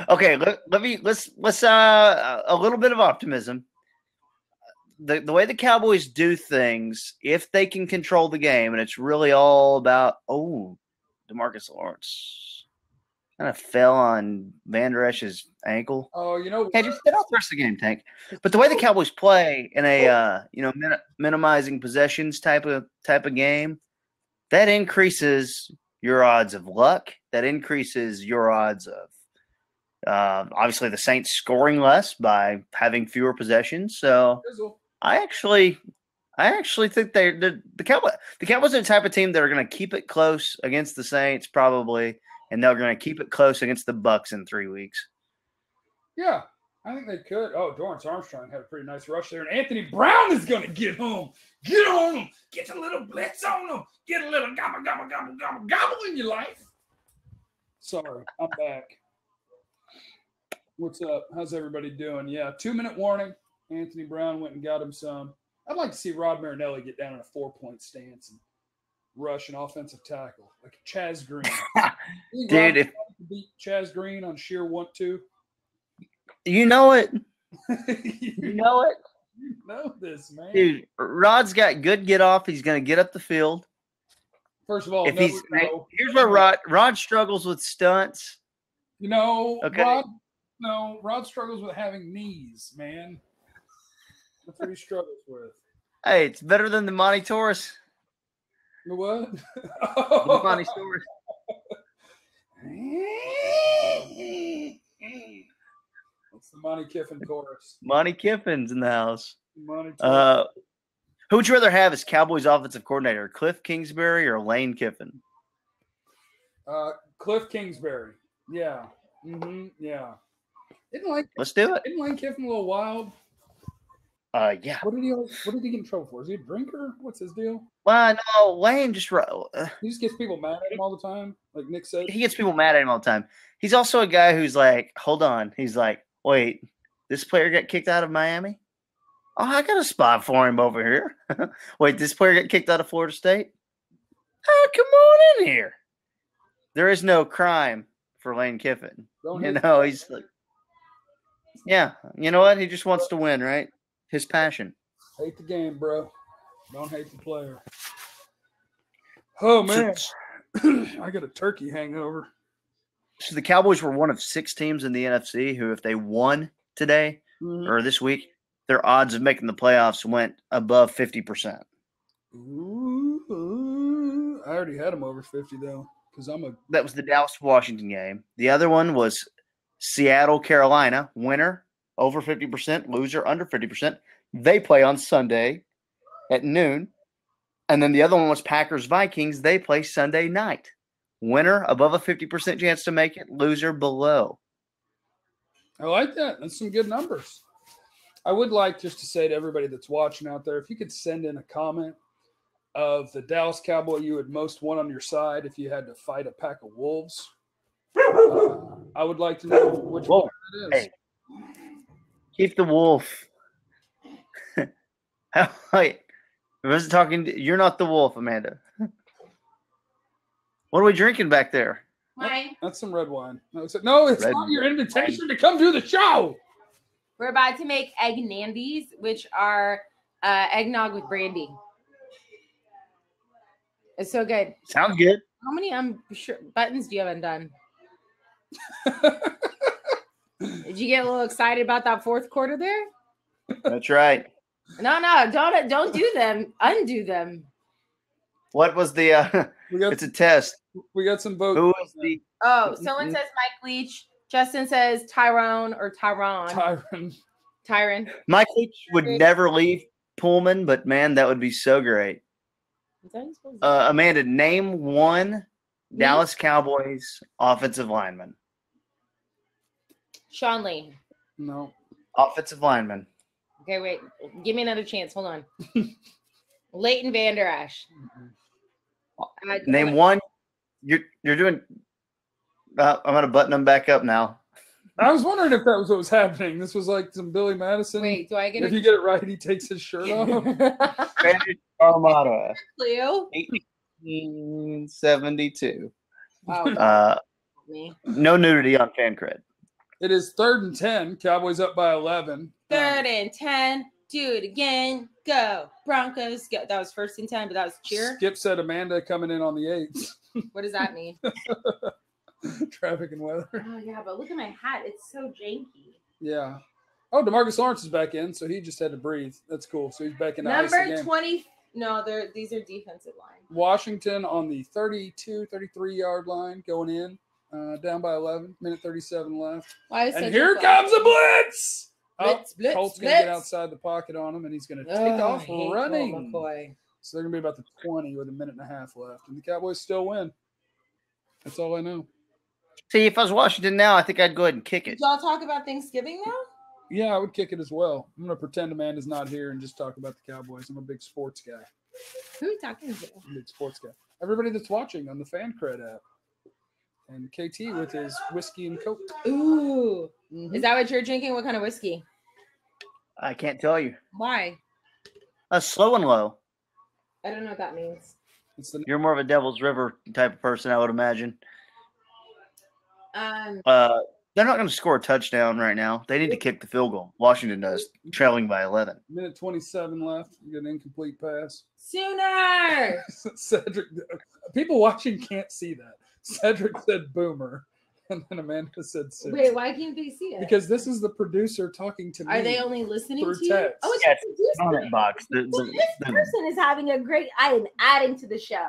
Okay, let's a little bit of optimism. The way the Cowboys do things, if they can control the game, and it's really all about DeMarcus Lawrence kind of fell on Vander Esch's ankle. Oh, hey, just sit out the rest of the game, Tank. But the way the Cowboys play in a minimizing possessions type of game, that increases your odds of luck. That increases your odds of obviously the Saints scoring less by having fewer possessions. So I actually think the Cowboys are the type of team that are going to keep it close against the Saints probably, and they're going to keep it close against the Bucs in 3 weeks. Yeah, I think they could. Oh, Dorrance Armstrong had a pretty nice rush there, and Anthony Brown is going to get home. Get on him. Get a little blitz on him. Get a little gobble, gobble, gobble, gobble, gobble in your life. Sorry, I'm back. What's up? How's everybody doing? Yeah, 2-minute warning. Anthony Brown went and got him some. I'd like to see Rod Marinelli get down in a 4-point stance and rush an offensive tackle like Chaz Green. Dude, if beat Chaz Green on sheer want-to. you know it. You know it. You know this, man. Dude, Rod's got good get off. He's going to get up the field. First of all, if here's where Rod struggles with stunts. You know, okay. Rod struggles with having knees, man. That's what he struggles with. Hey, it's better than the Monty Torres. The what? The Monty Torres. What's the Monty Kiffin chorus? Monty Kiffin's in the house. Who would you rather have as Cowboys offensive coordinator, Cliff Kingsbury or Lane Kiffin? Cliff Kingsbury. Yeah. Mm-hmm. Yeah. Let's do it. Isn't Lane Kiffin a little wild? Yeah. What did he get in trouble for? Is he a drinker? What's his deal? Well, no, Lane just he just gets people mad at him all the time, like Nick said. He gets people mad at him all the time. He's also a guy who's like, hold on. He's like, wait, this player got kicked out of Miami? Oh, I got a spot for him over here. Wait, this player got kicked out of Florida State? Oh, come on in here. There is no crime for Lane Kiffin. He's like, yeah, you know what? He just wants to win, right? His passion. Hate the game, bro. Don't hate the player. Oh, man. I got a turkey hangover. So the Cowboys were one of 6 teams in the NFC who, if they won today or this week, their odds of making the playoffs went above 50%. Ooh, I already had them over 50, though, because That was the Dallas-Washington game. The other one was Seattle-Carolina, winner over 50%, loser under 50%. They play on Sunday at noon. And then the other one was Packers-Vikings. They play Sunday night. Winner above a 50% chance to make it, loser below. I like that. That's some good numbers. I would like just to say to everybody that's watching out there, if you could send in a comment of the Dallas Cowboy you would most want on your side if you had to fight a pack of wolves. I would like to know which one it is. Hey, keep the wolf. Wait, I wasn't talking. You're not the wolf, Amanda. What are we drinking back there? Wine. That's some red wine. No, it's not your invitation to come do the show. We're about to make egg nandies, which are eggnog with brandy. It's so good. Sounds good. How many buttons do you have undone? Did you get a little excited about that fourth quarter there? That's right. No, don't do them. Undo them. What was the? It's a test. We got some votes. Who was the? Oh, someone says Mike Leach. Justin says Tyrone or Tyron. Tyron. Mike Leach would never leave Pullman, but man, that would be so great. Amanda, name one Dallas Cowboys offensive lineman. Sean Lee. No. Offensive lineman. Okay, wait. Give me another chance. Hold on. Leighton Vander Esch. Name one. You're doing. I'm gonna button them back up now. I was wondering if that was what was happening. This was like some Billy Madison. Wait, do I get? If you get it right, he takes his shirt off. Armada. Cleo. 1872. Oh, no nudity on fan cred. It is 3rd and 10. Cowboys up by 11. 3rd and 10. Do it again. Go Broncos. Go. That was 1st and 10, but that was cheer. Skip said Amanda coming in on the 8th. What does that mean? Traffic and weather. Oh yeah, but look at my hat. It's so janky. Yeah. Oh, DeMarcus Lawrence is back in, so he just had to breathe. That's cool. So he's back in the number 20. No, these are defensive line. Washington on the 32, 33-yard line going in. Down by 11, minute 37 left. And here comes a blitz. Blitz. Colt's going to get outside the pocket on him, and he's going to take off running. So they're going to be about the 20 with a minute and a half left. And the Cowboys still win. That's all I know. See, if I was Washington now, I think I'd go ahead and kick it. Did y'all talk about Thanksgiving now? Yeah, I would kick it as well. I'm going to pretend Amanda's not here and just talk about the Cowboys. I'm a big sports guy. Who are you talking to? I'm a big sports guy. Everybody that's watching on the Fan Cred app. And KT with his whiskey and Coke. Ooh. Mm-hmm. Is that what you're drinking? What kind of whiskey? I can't tell you. Why? Slow and low. I don't know what that means. You're more of a Devil's River type of person, I would imagine. They're not going to score a touchdown right now. They need to kick the field goal. Washington does, trailing by 11. Minute 27 left. You get an incomplete pass. Sooner. Cedric. People watching can't see that. Cedric said boomer, and then Amanda said six. Wait, why can't they see it? Because this is the producer talking to me. Are they only listening through to you? text. Oh, it's Yeah, the producer. comment box. So this person is having a great. I am adding to the show.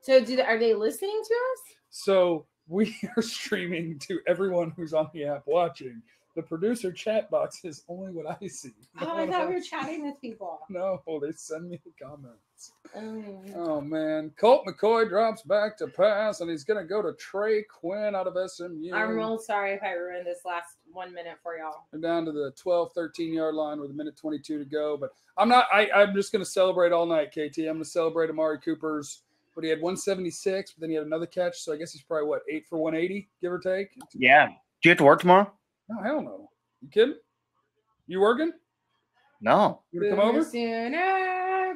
So are they listening to us? So we are streaming to everyone who's on the app watching. The producer chat box is only what I see. Oh, I thought we were chatting with people. No, they send me the comments. Oh, man. Colt McCoy drops back to pass, and he's going to go to Trey Quinn out of SMU. I'm real sorry if I ruined this last 1 minute for y'all. They're down to the 12, 13-yard line with a minute 22 to go. But I'm just going to celebrate all night, KT. I'm going to celebrate Amari Cooper's. But he had 176, but then he had another catch. So I guess he's probably, 8 for 180, give or take? Yeah. Do you have to work tomorrow? No, hell no. You kidding? You working? No. You want to come over? Sooner.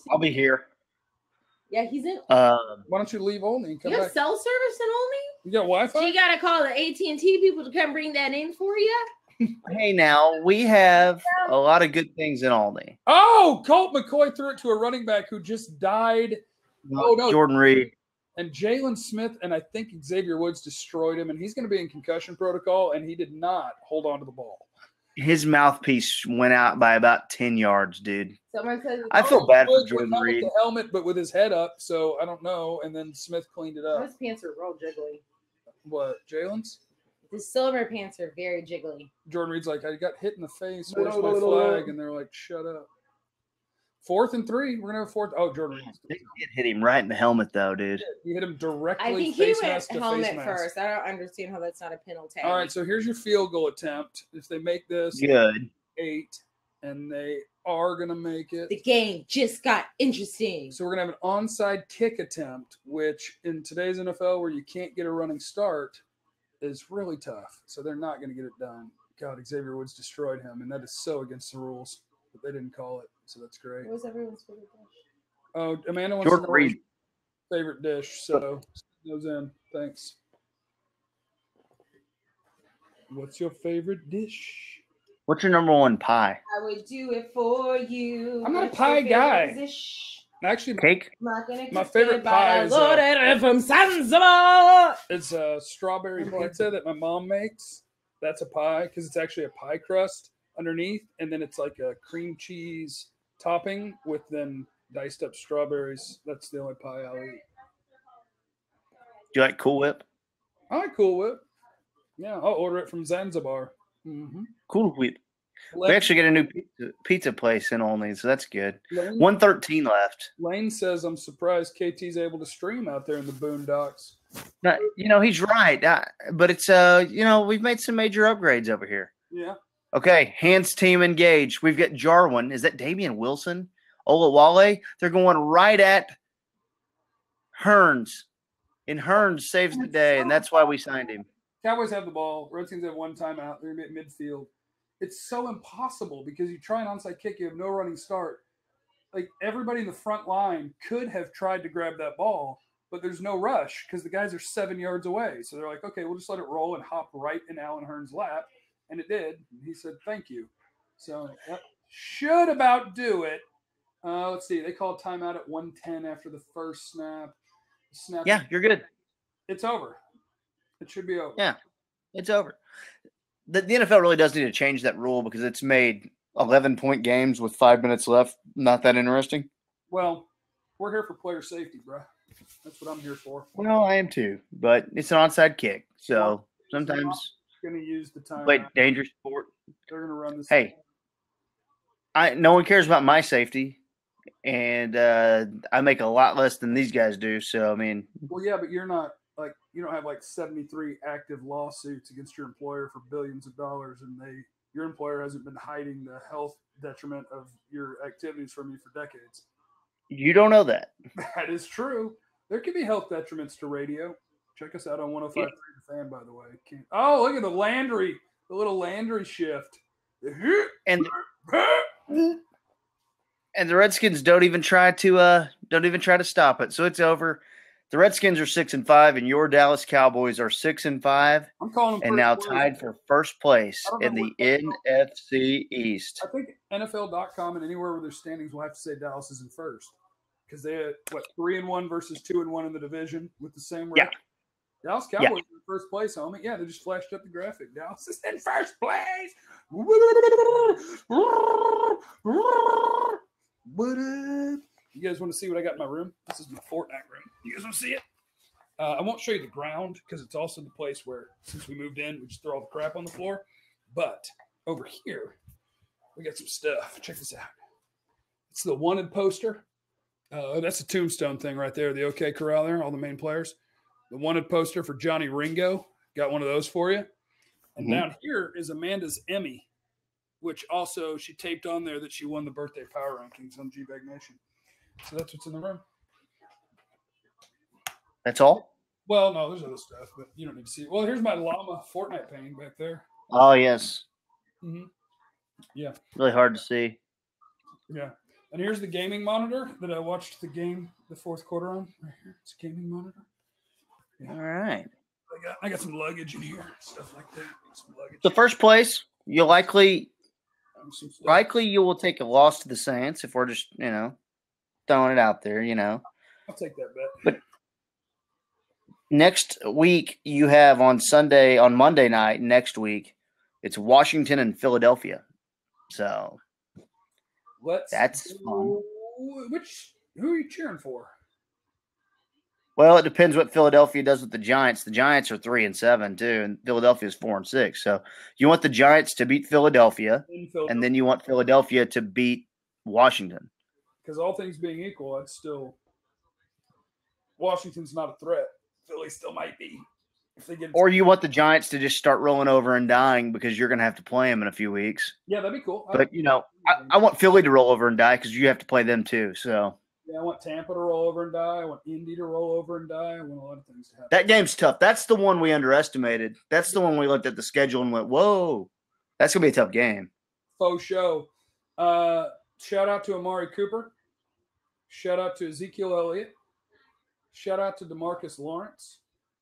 I'll be here. Yeah, he's in. Why don't you leave Olney and come You have back? cell service in Olney? You got Wi-Fi? So you got to call the AT&T people to come bring that in for you? Hey, now, we have a lot of good things in Albany. Oh, Colt McCoy threw it to a running back who just died. Oh, no. Jordan Reed. And Jalen Smith and I think Xavier Woods destroyed him, and he's going to be in concussion protocol, and he did not hold on to the ball. His mouthpiece went out by about 10 yards, dude. Someone says I feel bad for Woods Jordan went out with Reed. the helmet, but with his head up, so I don't know. And then Smith cleaned it up. Those pants are real jiggly. What, Jalen's? The silver pants are very jiggly. Jordan Reed's like, I got hit in the face. Where's my flag? And they're like, shut up. 4th and 3. We're going to have 4th. Oh, Jordan Reed. It hit him right in the helmet, though, dude. He hit him directly I think he face went mask to face helmet mask. first. I don't understand how that's not a penalty. All right, so here's your field goal attempt. If they make this Good. 8, and they are going to make it. The game just got interesting. So we're going to have an onside kick attempt, which in today's NFL where you can't get a running start is really tough. So they're not going to get it done. God, Xavier Woods destroyed him, and that is so against the rules. But they didn't call it, so that's great. What was everyone's favorite dish? Oh, Amanda wants Jordan to know Reed. favorite dish, so send those in. Thanks. What's your favorite dish? What's your number one pie? I would do it for you. I'm not a What's your pie favorite guy. dish? Actually, Cake? my favorite pie is from Zanzibar. it's a strawberry pizza that my mom makes. That's a pie because it's actually a pie crust underneath, and then it's like a cream cheese topping with then diced up strawberries. That's the only pie I'll eat. Do you like Cool Whip? I like Cool Whip. Yeah, I'll order it from Zanzibar. Mm-hmm. Cool Whip. We actually get a new pizza place in Olney, so that's good. Lane, 113 left. Lane says, I'm surprised KT's able to stream out there in the boondocks. Now, he's right. But it's, we've made some major upgrades over here. Yeah. Okay, hands team engaged. We've got Jarwin. Is that Damian Wilson? Olawale? They're going right at Hearns. And Hearns saves the day, and that's why we signed him. Cowboys have the ball. Redskins have one timeout. They're at midfield. It's so impossible because you try an onside kick, you have no running start. Like everybody in the front line could have tried to grab that ball, but there's no rush because the guys are 7 yards away. So they're like, okay, we'll just let it roll and hop right in Alan Hearns' lap. And it did. And he said, thank you. So that should about do it. Let's see. They called timeout at 1:10 after the first snap. Yeah, you're good. It's over. It should be over. Yeah, it's over. The NFL really does need to change that rule because it's made 11-point games with 5 minutes left not that interesting. Well, we're here for player safety, bro. That's what I'm here for. Well, I am too, but it's an onside kick, so sometimes going to use the time. play dangerous sport. They're going to run this. Hey, no one cares about my safety, and I make a lot less than these guys do. So I mean, well, yeah, but you're not. Like you don't have like 73 active lawsuits against your employer for billions of dollars, and your employer hasn't been hiding the health detriment of your activities from you for decades. You don't know that. That is true. There can be health detriments to radio. Check us out on 105.3 The Fan, by the way. Oh, look at the little Landry shift. And And the Redskins don't even try to stop it. So it's over. The Redskins are 6-5, and your Dallas Cowboys are 6-5, I'm calling them and now tied for first place in the NFC East. I think NFL.com and anywhere where there's standings will have to say Dallas is in first because they had 3-1 versus 2-1 in the division with the same record. Yeah. Dallas Cowboys are in first place, homie. Yeah, they just flashed up the graphic. Dallas is in first place. What up? You guys want to see what I got in my room? This is my Fortnite room. You guys want to see it? I won't show you the ground because it's also the place where, since we moved in, we just throw all the crap on the floor. But over here, we got some stuff. Check this out. It's the wanted poster. That's a tombstone thing right there. The OK Corral there, all the main players. The wanted poster for Johnny Ringo. Got one of those for you. And down here is Amanda's Emmy, which also she taped on there that she won the birthday power rankings on G-Bag Nation. So that's what's in the room. That's all? Well, no, there's other stuff, but you don't need to see it. Well, here's my llama Fortnite painting back there. Oh, yes. Mm-hmm. Yeah. Really hard to see. Yeah. And here's the gaming monitor that I watched the fourth quarter on. Right here. It's a gaming monitor. Yeah. All right. I got some luggage in here, stuff like that. Some luggage. The first place, you likely you will take a loss to the Saints if we're just, throwing it out there, I'll take that bet. But next week you have on Monday night next week, it's Washington and Philadelphia. So that's fun. Who are you cheering for? Well, it depends what Philadelphia does with the Giants. The Giants are 3-7 too, and Philadelphia is 4-6. So you want the Giants to beat Philadelphia, and then you want Philadelphia to beat Washington. Because all things being equal, it's still Washington's not a threat. Philly still might be. If they get or you want the Giants to just start rolling over and dying because you're going to have to play them in a few weeks. Yeah, that'd be cool. But, I want Philly to roll over and die because you have to play them too. So. Yeah, I want Tampa to roll over and die. I want Indy to roll over and die. I want a lot of things to happen. That game's tough. That's the one we underestimated. That's the one we looked at the schedule and went, whoa, that's going to be a tough game. Faux show. Shout out to Amari Cooper. Shout out to Ezekiel Elliott. Shout out to DeMarcus Lawrence.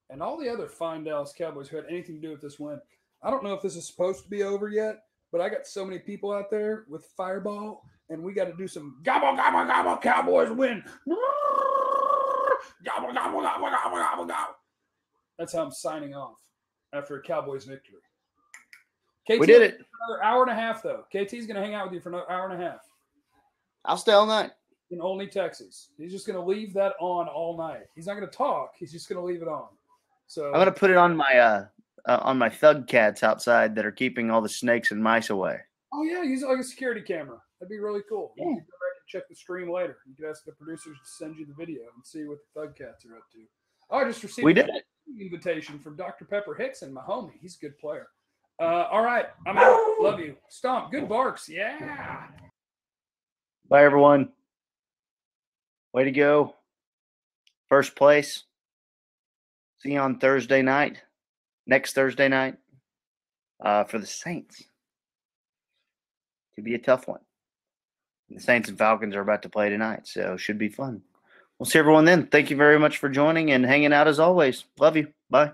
And all the other fine Dallas Cowboys who had anything to do with this win. I don't know if this is supposed to be over yet, but I got so many people out there with Fireball. And we got to do some gobble, gobble, gobble, Cowboys win. Gobble, gobble, gobble, gobble, gobble, gobble. That's how I'm signing off after a Cowboys victory. KT, we did it. Another hour and a half, though. KT's going to hang out with you for another hour and a half. I'll stay all night. In Olney, Texas. He's just going to leave that on all night. He's not going to talk. He's just going to leave it on. So I'm going to put it on my thug cats outside that are keeping all the snakes and mice away. Oh, yeah. Use it like a security camera. That'd be really cool. Yeah. You can go back and check the stream later. You can ask the producers to send you the video and see what the Thug Cats are up to. Oh, I just received an invitation from Dr. Pepper Hickson, my homie. He's a good player. All right. I'm out. Love you. Stomp. Good barks. Yeah. Bye, everyone. Way to go. First place. See you on Thursday night. Next Thursday night. For the Saints. Could be a tough one. The Saints and Falcons are about to play tonight, so should be fun. We'll see everyone then. Thank you very much for joining and hanging out as always. Love you. Bye.